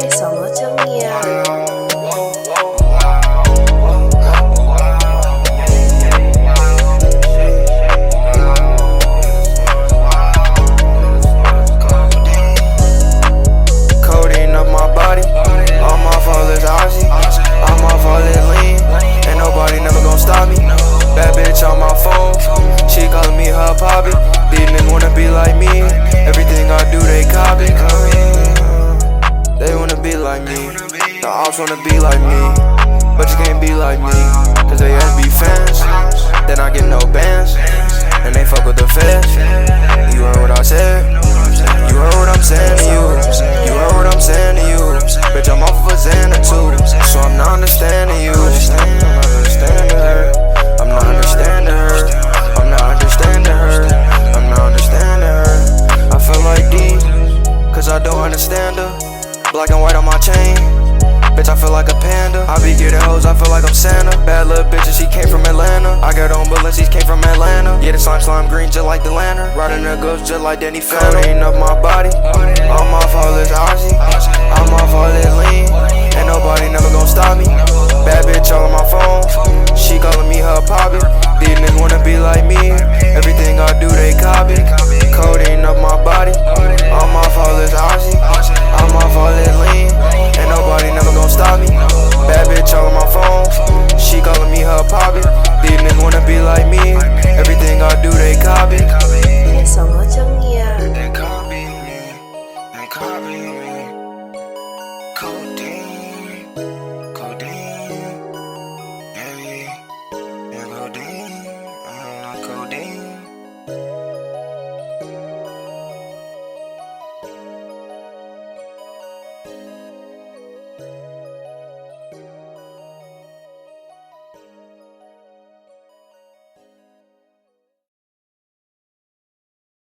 Nghe sống ở trong nhà. Codeine up my body, all my fault is Ozzy, all my fault is lean, ain't nobody never gon' stop me. Bad bitch on my phone, she calling me her poppy. These niggas wanna be like me, everything I do they copy. They wanna be like me, the ops wanna be like me, but you can't be like me, cause they SB fans. Then I get no bands, and they fuck with the feds. You heard what I said, you heard what I'm saying to you, you heard what I'm saying to you. Bitch, I'm off of a Xanax too, so I'm not understanding you. I'm not understanding her, I'm not understanding her, I'm not understanding her, I'm not understanding her. I feel like D, cause I don't understand her. Black and white on my chain, bitch, I feel like a panda. I be getting hoes, I feel like I'm Santa. Bad little bitches, she came from Atlanta. I got on Balenci's, came from Atlanta. Yeah, the slime green just like the lantern. Riding the ghost just like Danny Phantom. Codeine up my body, all my fault is Ozzy, all my fault is lean, ain't nobody never gon' stop me. Bad bitch all on my phone, she calling me her poppy. These niggas wanna be like me, everything I do they copy. Codeine up my body, all my fault is Ozzy, all my fault is lean, ain't nobody never gon' stop me. Bad bitch all on my phone, she calling me her poppy. These niggas wanna be like me, everything I do they copy. Nghe sống ở trong nhà. They copy me, they copy me. Codeine.